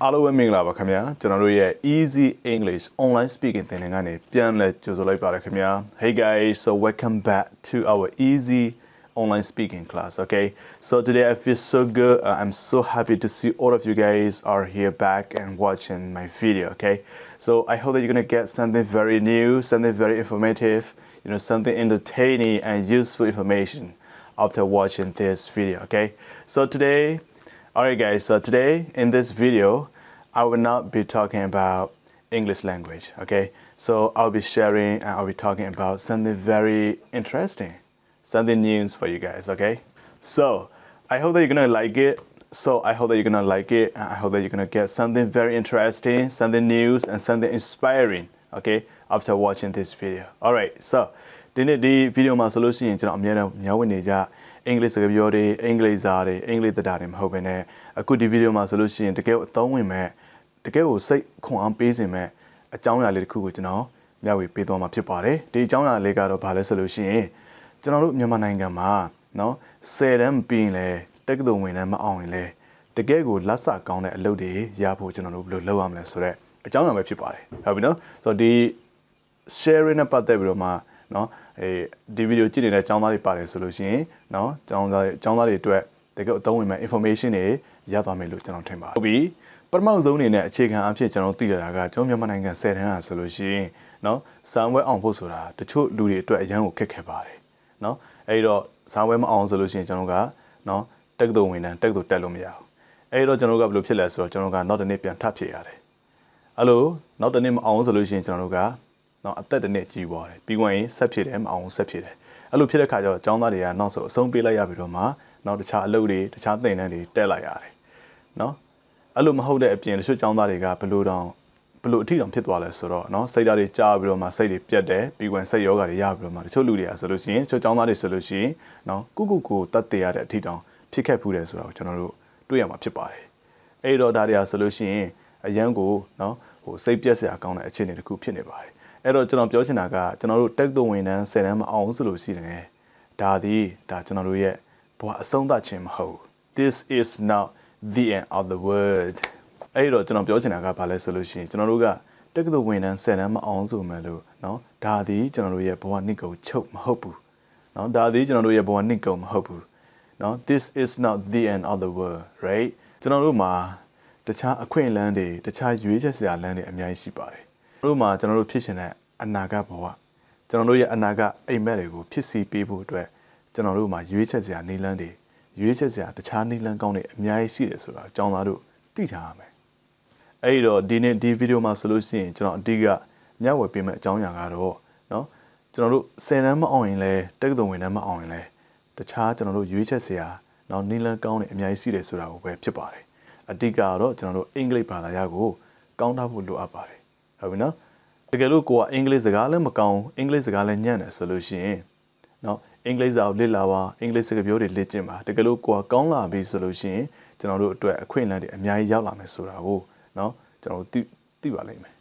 အားလုံးပဲမင်္ဂလာပါခင်ဗျာကျွန်တော်တို့ရဲ့ Easy English online speaking သင်တန်းကနေပြန်လည်ကြိုဆိုလိုက်ပါတယ်ခင်ဗျာ Hey guys, so welcome back to our Easy online speaking class. Okay, so today I feel so good. I'm so happy to see all of you guys are here back and watching my video. Okay, so I hope that you're gonna get something very new, something very informative, something entertaining and useful information after watching this video. Okay, so today, alright guys, so today in this video I will not be talking about English language. Okay, so I'll be sharing and I'll be talking about something very interesting, something new for you guys. Okay, so I hope that you're gonna like it. I hope that you're gonna like it, and I hope that you're gonna get something very interesting, something new, and something inspiring. Okay, after watching this video. Alright, so this video မှာဆိုလို့ရှိရင်ကျွန်တော်အများနဲ့မျှဝေနေကြ English စကားပြောတွေ English စာတွေ English တရားတွေမဟုတ်ဘဲနဲ့အခုဒီ video မှာဆိုလို့ရှိရင်တကယ်အသုံးဝင်မဲ့တကယ်ကိုစိတ်ခွန်အားပေးစေမဲ့အကြောင်းအရာလေးတစ်ခုကိုကျွန်တော်မျှဝေပေးသွားမှာဖြစ်ပါတယ်ဒီအကြောင်းအရာလေးကတော့ဘာလဲဆိုလို့ရှိရင်ကျွန်တော်တို့မြန်မာနိုင်ငံမှာเนาะ10တန်းပြီးရင်လဲတက္ကသိုလ်ဝင်တန်းမအောင်ရင်လဲတကယ်ကိုလက်စကောင်းတဲ့အလုပ်တွေရဖို့ကျွန်တော်တို့ဘယ်လိုလုပ်ရမလဲဆိုတော့အကြောင်းအရာပဲဖြစ်ပါတယ်ဟုတ်ပြီနော်ဆိုတော့ဒီ sharing နဲ့ပတ်သက်ပြီးတော့မှเนาะဒီဗီဒီယိုကြည့်နေတဲ့အကြောင်းသားတွေပါတယ်ဆိုလို့ရှိရင်เนาะအကြောင်းသားတွေအတွက်တကယ်အသုံးဝင်မဲ့ information တွေရသွားမယ်လို့ကျွန်တော်ထင်ပါတယ်ဟုတ်ပြီပထမဆုံးအနေနဲ့အခြေခံအဖြစ်ကျွန်တော်သိရတာကကျွန်တော်မြန်မာနိုင်ငံ10တန်းဟာဆိုလို့ရှိရင်เนาะစာဝဲအောင်ဖို့ဆိုတာတချို့လူတွေအတွက်အရန်ကိုခက်ခဲပါတယ်เนาะအဲ့တော့စာဝဲမအောင်ဆိုလို့ရှိရင်ကျွန်တော်ကเนาะတက္ကသိုလ်ဝင်တန်းတက္ကသိုလ်တက်လို့မရဘူးအဲ့တော့ကျွန်တော်ကဘယ်လိုဖြစ်လဲဆိုတော့ကျွန်တော်ကနောက်တစ်နေ့ပြန်ထပ်ဖြည့်ရတယ်အဲ့လိုနောက်တစ်နေ့မအောင်ဆိုလို့ရှိရင်ကျွန်တော်တို့ကနော်အသက်တစ်နှစ်ကြီးသွားတယ်ပြီးွားရင်ဆက်ဖြစ်တယ်မအောင်ဆက်ဖြစ်တယ်အဲ့လိုဖြစ်တဲ့ခါကျတော့ကျောင်းသားတွေကနောက်ဆုံးအဆုံးပေးလိုက်ရပြီးတော့မှနောက်တခြားအလုပ်တွေတခြားသင်တန်းတွေတက်လိုက်ရတယ်နော်အဲ့လိုမဟုတ်တဲ့အပြင်တချို့ကျောင်းသားတွေကဘလို့အထီတောင်ဖြစ်သွားလဲဆိုတော့နော်စိတ်ဓာတ်တွေကြားပြီးတော့မှစိတ်တွေပြတ်တယ်ပြီးွားစိတ်ယောဂတွေရပြီးတော့မှတချို့လူတွေကဆိုလို့ရှိရင်တချို့ကျောင်းသားတွေဆိုလို့ရှိရင်နော်ကိုတတ်တည်ရတဲ့အထီတောင်ဖြစ်ခဲ့ဖူးတယ်ဆိုတာကိုကျွန်တော်တို့တွေ့ရမှာဖြစ်ပါတယ်အဲ့တော့ဒါတွေကဆိုလို့ရှိရင်အရန်ကိုနော်စိတ်ပြက်စရာကောင်းတဲ့အခြေအနေတစ်ခုဖြစ်နေပါတယ်အဲ့တော့ကျွန်တော်ပြောချင်တာကကျွန်တော်တို့တက်သို့ဝင်တန်း10တန်းမအောင်ဆိုလို့ရှိရင်ဒါကျွန်တော်တို့ရဲ့ဘဝအဆုံးသတ်ခြင်းမဟုတ် This is not the end of the world အဲ့တော့ကျွန်တော်ပြောချင်တာကဘာလဲဆိုလို့ရှိရင်ကျွန်တော်တို့ကတက်သို့ဝင်တန်း10တန်းမအောင်ဆိုမယ်လို့เนาะဒါကျွန်တော်တို့ရဲ့ဘဝနှစ်ကုန်ချုပ်မဟုတ်ဘူးเนาะဒါကျွန်တော်တို့ရဲ့ဘဝနှစ်ကုန်မဟုတ်ဘူးเนาะ This is not the end of the world right ကျွန်တော်တို့မှာတခြားအခွင့်အလမ်းတွေတခြားရွေးချက်စရာလမ်းတွေအများကြီးရှိပါတယ်တို့မှာကျွန်တော်တို့ဖြစ်ရှင်တဲ့အနာဂတ်ဘဝကျွန်တော်တို့ရဲ့အနာဂတ်အိမ်မက်တွေကိုဖြစ်စီပေးဖို့အတွက်ကျွန်တော်တို့မှာရွေးချက်စရာနေလန်းတွေရွေးချက်စရာတခြားနေလန်းကောင်းတွေအများကြီးရှိတယ်ဆိုတာအကြောင်းသားတို့သိထားရမယ်အဲ့တော့ဒီနေ့ဒီဗီဒီယိုမှာဆိုလို့ရှိရင်ကျွန်တော်အဓိကမျှဝေပေးမယ့်အကြောင်းအရာကတော့เนาะကျွန်တော်တို့10တန်းမအောင်ရင်လဲတက္ကသိုလ်ဝင်တန်းမအောင်ရင်လဲတခြားကျွန်တော်တို့ရွေးချက်စရာเนาะနေလန်းကောင်းတွေအများကြီးရှိတယ်ဆိုတာကိုပဲဖြစ်ပါတယ်အဓိကတော့ကျွန်တော်တို့အင်္ဂလိပ်ဘာသာရပ်ကိုကောင်းထားဖို့လိုအပ်ပါတယ်ဟုတ်ပြီနော်တကယ်လို့ကိုကအင်္ဂလိပ်စကားလည်းမကောင်းအင်္ဂလိပ်စကားလည်းညံ့တယ်ဆိုလို့ရှိရင်เนาะအင်္ဂလိပ်စာကိုလေ့လာပါအင်္ဂလိပ်စကားပြောတွေလေ့ကျင့်ပါတကယ်လို့ကိုကကောင်းလာပြီဆိုလို့ရှိရင်ကျွန်တော်တို့အတွက်အခွင့်အလမ်းတွေအများကြီးရောက်လာမယ်ဆိုတာကိုเนาะကျွန်တော်တို့သိပါလိမ့်မယ်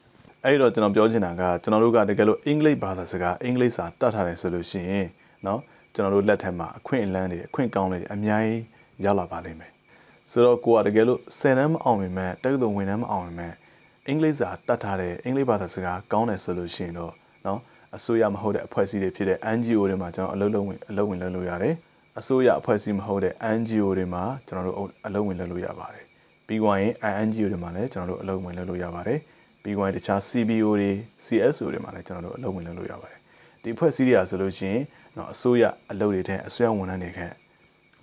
အဲ့တော့ကျွန်တော်ပြောချင်တာကကျွန်တော်တို့ကတကယ်လို့အင်္ဂလိပ်ဘာသာစကားအင်္ဂလိပ်စာတတ်ထားတယ်ဆိုလို့ရှိရင်เนาะကျွန်တော်တို့လက်ထက်မှာအခွင့်အလမ်းတွေအခွင့်ကောင်းတွေအများကြီးရောက်လာပါလိမ့်မယ်ဆိုတော့ကိုကတကယ်လို့10တန်းမအောင်မြင်မဲ့တက္ကသိုလ်ဝင်တန်းမအောင်မြင်မဲ့အင်္ဂလိပ်စာတတ်ထားတဲ့အင်္ဂလိပ်ဘာသာစကားကောင်းတယ်ဆိုလို့ရှိရင်တော့เนาะအစိုးရမဟုတ်တဲ့အဖွဲ့အစည်းတွေဖြစ်တဲ့ NGO တွေမှာကျွန်တော်အလုပ်ဝင်လုပ်လို့ရတယ်အစိုးရအဖွဲ့အစည်းမဟုတ်တဲ့ NGO တွေမှာကျွန်တော်တို့အလုပ်ဝင်လုပ်လို့ရပါတယ်ပြီးွားရင် INGO တွေမှာလည်းကျွန်တော်တို့အလုပ်ဝင်လုပ်လို့ရပါတယ်ပြီးွားရင်တခြား CBO တွေ CSO တွေမှာလည်းကျွန်တော်တို့အလုပ်ဝင်လုပ်လို့ရပါတယ်ဒီအဖွဲ့အစည်းတွေဆိုလို့ရှိရင်เนาะအစိုးရအလုပ်တွေတဲ့အစိုးရဝန်ထမ်းတွေခန့်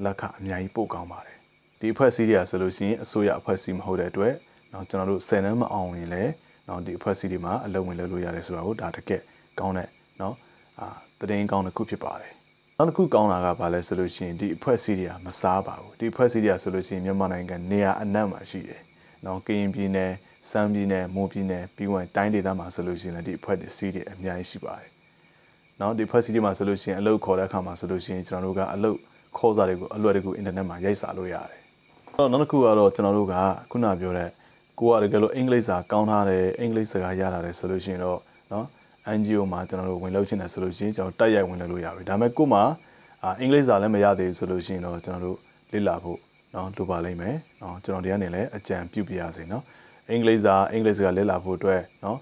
လက်ခအများကြီးပို့ကောင်းပါတယ်ဒီအဖွဲ့အစည်းတွေကဆိုလို့ရှိရင်အစိုးရအဖွဲ့အစည်းမဟုတ်တဲ့အတွက်เนาะကျွန်တော်တို့10တန်းမအောင်ရင်လည်းเนาะဒီအဖွဲ့အစည်းတွေမှာအလုပ်ဝင်လုပ်လို့ရတယ်ဆိုတာကိုဒါတကယ်ကောင်းတဲ့เนาะသတင်းကောင်းတစ်ခုဖြစ်ပါတယ်နောက်တစ်ခုကောင်းတာကဘာလဲဆိုလို့ရှိရင်ဒီအဖွဲ့အစည်းတွေကမစားပါဘူးဒီအဖွဲ့အစည်းတွေကဆိုလို့ရှိရင်မြန်မာနိုင်ငံနေရာအနှံ့မှာရှိတယ်เนาะကရင်ပြည်နယ်စမ်းပြည်နယ်မွန်ပြည်နယ်ပြီးဝင်တိုင်းဒေသမှာဆိုလို့ရှိရင်လည်းဒီအဖွဲ့အစည်းတွေအများကြီးရှိပါတယ်เนาะဒီအဖွဲ့အစည်းတွေမှာဆိုလို့ရှိရင်အလုပ်ခေါ်တဲ့အခါမှာဆိုလို့ရှိရင်ကျွန်တော်တို့ကအလုပ်ခေါ်စာတွေကိုအလွယ်တကူအင်တာနက်မှာရိုက်စာလို့ရတယ်နောက်တစ်ခုကတော့ကျွန်တော်တို့ကခုနပြောတဲ့ကိုကတကယ်လို့အင်္ဂလိပ်စာကောင်းထားတယ်အင်္ဂလိပ်စကားရတာတယ်ဆိုလို့ရှိရင်တော့เนาะ NGO မှာကျွန်တော်တို့ဝင်လုပ်ချင်တယ်ဆိုလို့ရှိရင်ကျွန်တော်တက်ရိုက်ဝင်လုပ်လို့ရပြီဒါပေမဲ့ကို့မှာအင်္ဂလိပ်စာလည်းမရသေးဘူးဆိုလို့ရှိရင်တော့ကျွန်တော်တို့လေ့လာဖို့เนาะလိုပါလိမ့်မယ်เนาะကျွန်တော်ဒီကနေလည်းအကြံပြုပြရစီเนาะ English ကလဲလာဖို့အတွက်เนาะ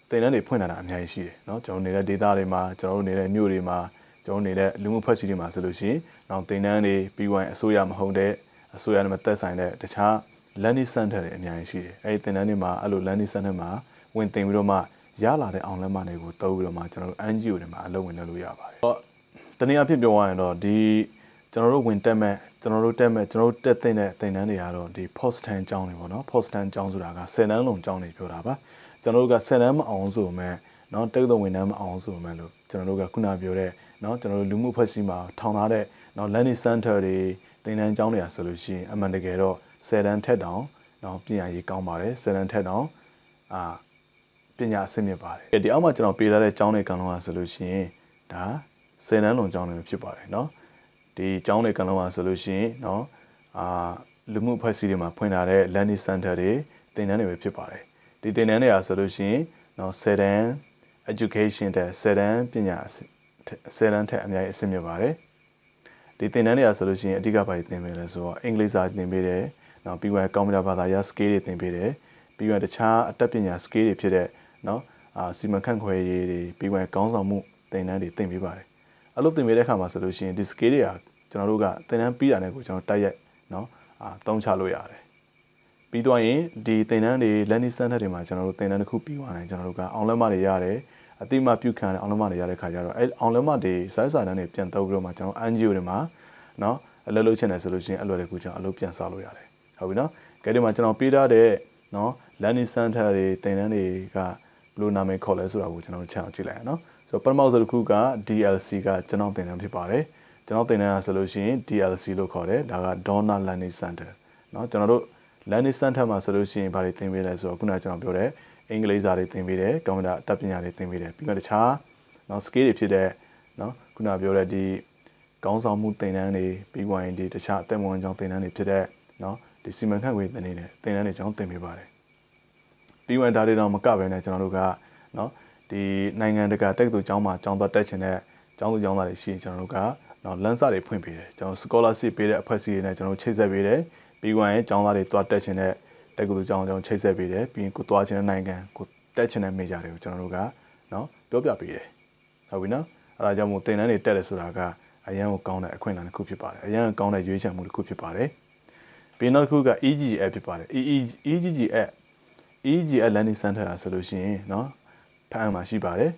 သင်တန်းတွေဖွင့်လာတာအများကြီးရှိတယ်เนาะကျွန်တော်နေတဲ့ data တွေမှာကျွန်တော်နေတဲ့မြို့တွေမှာကျွန်တော်နေတဲ့လူမှုဖွဲ့စည်းတွေမှာဆိုလို့ရှိရင်နောက်သင်တန်းတွေပြီးဝင်အစိုးရမဟုတ်တဲ့အစိုးရနဲ့မသက်ဆိုင်တဲ့တခြား learning center တွေအများကြီးရှိတယ်အဲဒီသင်တန်းတွေမှာအဲ့လို learning center မှာဝင်သင်ပြီးတော့မှရလာတဲ့အောင်လက်မှတ်တွေကိုသုံးပြီးတော့မှကျွန်တော်တို့ NGO တွေမှာအလုပ်ဝင်လုပ်လို့ရပါတယ်တနည်းအားဖြင့်ပြောရရင်တော့ဒီကျွန်တော်တို့ဝင်တက်မဲ့ကျွန်တော်တို့တက်တဲ့သင်တန်းတွေကတော့ဒီ post တန်းကျောင်းတွေပေါ့နော် post တန်းကျောင်းဆိုတာက10တန်းလုံးကျောင်းတွေပြောတာပါကျွန်တော်တို့က10တန်းမအောင်ဆိုမဲ့เนาะတက္ကသိုလ်ဝင်တန်းမအောင်ဆိုမဲ့လို့ကျွန်တော်တို့ကခုနပြောတဲ့เนาะကျွန်တော်တို့လူမှုဖွဲ့စည်းမှာထောင်ထားတဲ့เนาะ learning center တွေသင်တန်းကျောင်းတွေဆိုလို့ရှိရင်အမှန်တကယ်တော့10တန်းထက်တောင်เนาะပညာရေးကောင်းပါတယ်10တန်းထက်တောင်ပညာအဆင့်မြင့်ပါတယ်ဒီအောက်မှာကျွန်တော်ပေးထားတဲ့ကျောင်းတွေကံလုံးဆိုလို့ရှိရင်ဒါ10တန်းလုံးကျောင်းတွေဖြစ်ပါတယ်เนาะဒီကျောင်းတွေကံလုံးဆိုလို့ရှိရင်เนาะလူမှုဖွဲ့စည်းတွေမှာဖွင့်ထားတဲ့ learning center တွေသင်တန်းတွေပဲဖြစ်ပါတယ်ဒီသင်တန်းတွေအားဆိုလို့ရှိရင်เนาะ10တန်း education တဲ့10တန်းပညာ10တန်းထက်အများကြီးအဆင့်မြင့်ပါတယ်ဒီသင်တန်းတွေအားဆိုလို့ရှိရင်အဓိကဘာတွေသင်ပေးလဲဆိုတော့အင်္ဂလိပ်စာသင်ပေးတယ်เนาะပြီးရင်ကွန်ပျူတာဘာသာရပ် skill တွေသင်ပေးတယ်ပြီးရင်တခြားအတတ်ပညာ skill တွေဖြစ်တဲ့เนาะစီမံခန့်ခွဲရေးတွေပြီးရင်ခေါင်းဆောင်မှုသင်တန်းတွေသင်ပေးပါတယ်အဲ့လိုသင်ပေးတဲ့အခါမှာဆိုလို့ရှိရင်ဒီ skill တွေကကျွန်တော်တို့ကသင်တန်းပြီးတာနဲ့ကိုကျွန်တော်တိုက်ရိုက်เนาะသုံးချလို့ရတယ်ပြီးတော့ရင်ဒီသင်တန်းတွေ learning center တွေမှာကျွန်တော်တို့သင်တန်းတစ်ခုပြီးသွားတယ်ကျွန်တော်တို့ကအောင်လက်မှတ်တွေရတယ်အတိမပြုခံတဲ့အောင်လက်မှတ်တွေရတဲ့ခါကျတော့အဲအောင်လက်မှတ်တွေစိုက်စာတန်းတွေပြန်သုံးပြီးတော့မှကျွန်တော် NGO တွေမှာเนาะအလုပ်လုပ်ချင်တယ်ဆိုလို့ရှိရင်အလွယ်တကူကျွန်တော်အလုပ်ပြန်စလို့ရတယ်ဟုတ်ပြီเนาะကဲဒီမှာကျွန်တော်ပေးထားတဲ့เนาะ learning center တွေသင်တန်းတွေကဘယ်လိုနာမည်ခေါ်လဲဆိုတာကိုကျွန်တော်ချက်အောင်ကြည့်လိုက်ရအောင်เนาะဆိုတော့ပထမဆုံးတစ်ခုက DLC ကကျွန်တော်သင်တန်းဖြစ်ပါတယ်ကျွန်တော်သင်တန်းဆိုလို့ရှိရင် DLC လို့ခေါ်တယ်ဒါက Donna Learning Center เนาะကျွန်တော်တို့ learning center မှာဆိုလို့ရှိရင်ဘာတွေသင်ပေးလဲဆိုတော့ခုနကကျွန်တော်ပြောတဲ့အင်္ဂလိပ်စာတွေသင်ပေးတယ်ကွန်ပျူတာအတတ်ပညာတွေသင်ပေးတယ်ပြီးတော့တခြားเนาะ skill တွေဖြစ်တဲ့เนาะခုနပြောတဲ့ဒီခေါင်းဆောင်မှုသင်တန်းတွေပြီးွားရင်ဒီတခြားအသက်မွေးဝမ်းကြောင်းသင်တန်းတွေဖြစ်တဲ့เนาะဒီစီမံခန့်ခွဲသင်တန်းတွေကျွန်တော်သင်ပေးပါတယ်ပြီးွားဒါတွေတော့မကဘဲနဲ့ကျွန်တော်တို့ကเนาะဒီနိုင်ငံတကာတက္ကသိုလ်ကျောင်းမှာကျောင်းသွားတက်ချင်တဲ့ကျောင်းသူကျောင်းသားတွေရှိရင်ကျွန်တော်တို့ကเนาะလမ်းစာတွေဖွင့်ပေးတယ်ကျွန်တော် scholarship ပေးတဲ့အဖွဲ့အစည်းတွေနဲ့ကျွန်တော်ချိတ်ဆက်ပေးတယ်ပြီးွားရင်ကျောင်းသားတွေသွားတက်ချင်တဲ့တက္ကသိုလ်ကျောင်းချိတ်ဆက်ပေးတယ်ပြီးရင်ကိုသွားချင်တဲ့နိုင်ငံကိုတက်ချင်တဲ့ major တွေကိုကျွန်တော်တို့ကเนาะပြောပြပေးတယ်ဟုတ်ပြီနော်အဲဒါကြောင့်မို့သင်တန်းတွေတက်တယ်ဆိုတာကအရန်ကိုကောင်းတဲ့အခွင့်အလမ်းတစ်ခုဖြစ်ပါတယ်အရန်ကောင်းတဲ့ရွေးချယ်မှုတစ်ခုဖြစ်ပါတယ်ပြီးနောက်တစ်ခုက EGG app ဖြစ်ပါတယ် EGG app learning center ဆိုလို့ရှိရင်เนาะဖမ်းမှာရှိပါတယ်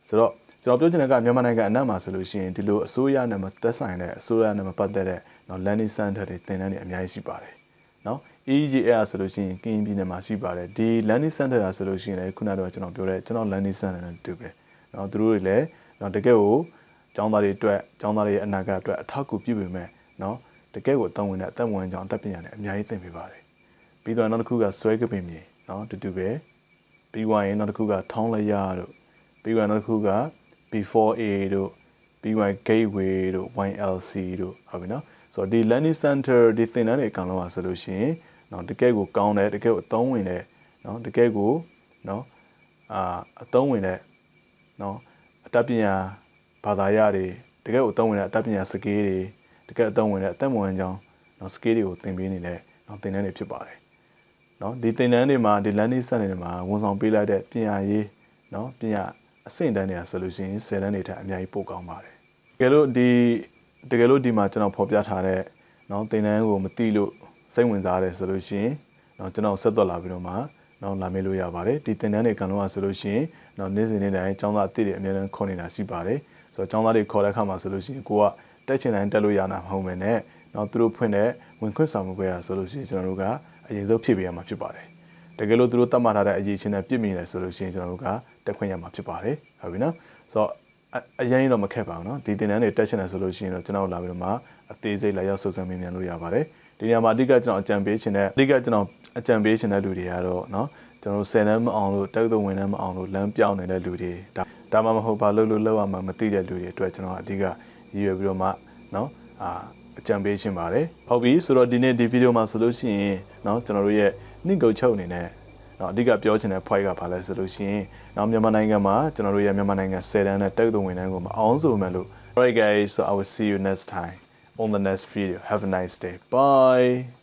ဆိုတော့ကျွန်တော်ပြောချင်တဲ့ကမြန်မာနိုင်ငံအနှံ့မှာဆိုလို့ရှိရင်ဒီလိုအစိုးရနဲ့မသက်ဆိုင်တဲ့အစိုးရနဲ့မပတ်သက်တဲ့เนาะ learning center တွေသင်တန်းတွေအများကြီးရှိပါတယ်เนาะ EGA ဆိုလို့ရှိရင်ကရင်ပြည်နယ်မှာရှိပါတယ်ဒီ learning center ဆိုလို့ရှိရင်လည်းခုနကတော့ကျွန်တော်ပြောတဲ့ကျွန်တော် learning center နဲ့တူပဲเนาะသူတို့တွေလည်းเนาะတကယ်ကိုကျောင်းသားတွေအတွက်ကျောင်းသားတွေရဲ့အနာဂတ်အတွက်အထောက်အကူပြုပေမဲ့เนาะတကယ်ကိုအသုံးဝင်တဲ့အသက်ဝင်ကြောင်းတက်ပညာနဲ့အများကြီးသင်ပေးပါတယ်ပြီးတော့နောက်တစ်ခုကဆွဲကပင်မြေเนาะတူပဲပြီးွားရင်နောက်တစ်ခုကထောင်းလျာတို့ပြီးွားနောက်တစ်ခုက B4A တို့ပြီးွား gateway တို့ YLC တို့ဟုတ်ပြီเนาะဆိုတော့ဒီ learning center ဒီသင်တန်းတွေအကောင်လုံးပါဆိုလို့ရှိရင်เนาะတကယ်ကိုကောင်းတယ်တကယ်ကိုအသုံးဝင်တယ်เนาะတကယ်ကိုเนาะအသုံးဝင်တဲ့เนาะအတတ်ပညာဘာသာရပ်တွေတကယ်ကိုအသုံးဝင်တဲ့အတတ်ပညာ skill တွေတကယ်အသုံးဝင်တဲ့အသက်မွေးဝမ်းကြောင်းเนาะ skill တွေကိုသင်ပေးနေတဲ့เนาะသင်တန်းတွေဖြစ်ပါတယ်เนาะဒီသင်တန်းတွေမှာဒီ learning center တွေမှာဝန်ဆောင်ပေးလိုက်တဲ့ပညာရေးเนาะပညာအဆင့်တန်းတွေဆိုလို့ရှိရင်10တန်းတွေထက်အများကြီးပိုကောင်းပါတယ်တကယ်လို့ဒီမှာကျွန်တော်ဖော်ပြထားတဲ့เนาะသင်တန်းကိုမသိလို့စိတ်ဝင်စားတယ်ဆိုလို့ရှိရင်เนาะကျွန်တော်ဆက်သွယ်လာပြီးတော့မှเนาะလာမေးလို့ရပါတယ်ဒီသင်တန်းတွေကန်လုံးဆိုလို့ရှိရင်เนาะနေ့စဉ်နေ့တိုင်းကျောင်းသားအသစ်တွေအများကြီးခေါ်နေတာရှိပါတယ်ဆိုတော့ကျောင်းသားတွေခေါ်တဲ့အခါမှာဆိုလို့ရှိရင်ကိုကတက်ချင်တိုင်းတက်လို့ရတာမဟုတ်ဘဲနဲ့เนาะသူတို့ဖွင့်တဲ့ဝင်ခွင့်ဆောင်မှုခွဲရဆိုလို့ရှိရင်ကျွန်တော်တို့ကအရင်ဆုံးဖြည့်ပေးရမှာဖြစ်ပါတယ်တကယ်လို့သူတို့တတ်မှတ်ထားတဲ့အရေးချင်းနဲ့ပြည့်မီတယ်ဆိုလို့ရှိရင်ကျွန်တော်တို့ကတက်ခွင့်ရမှာဖြစ်ပါတယ်ဟုတ်ပြီနော်ဆိုတော့အရင်တော့မခက်ပါဘူးเนาะဒီသင်တန်းတွေတက်ချင်တယ်ဆိုလို့ရှိရင်တော့ကျွန်တော်လာပြီးတော့မှအသေးစိတ်လာရောက်စုံစမ်းမေးမြန်းလို့ရပါတယ်ဒီနေရာမှာအဓိကကျွန်တော်အကြံပေးခြင်းတဲ့လူတွေကတော့เนาะကျွန်တော်10တန်းမအောင်လို့တက်သွဝင်တန်းမအောင်လို့လမ်းပြောင်းနေတဲ့လူတွေဒါမှမဟုတ်ဘာလို့လောက်ရမှာမသိတဲ့လူတွေအတွက်ကျွန်တော်အဓိကရည်ရွယ်ပြီးတော့မှเนาะအကြံပေးခြင်းပါတယ်ဟုတ်ပြီဆိုတော့ဒီနေ့ဒီဗီဒီယိုမှာဆိုလို့ရှိရင်เนาะကျွန်တော်တို့ရဲ့နှိကုတ်ချုပ်အနေနဲ့เนาะအဓိကပြောချင်တဲ့ point ကဘာလဲဆိုလို့ရှိရင်เนาะမြန်မာနိုင်ငံမှာကျွန်တော်တို့ရဲ့မြန်မာနိုင်ငံ10တန်းနဲ့တက်သွဝင်တန်းကိုမအောင်ဆိုမှလို့ Alright guys so I will see you next time on the next video have a nice day bye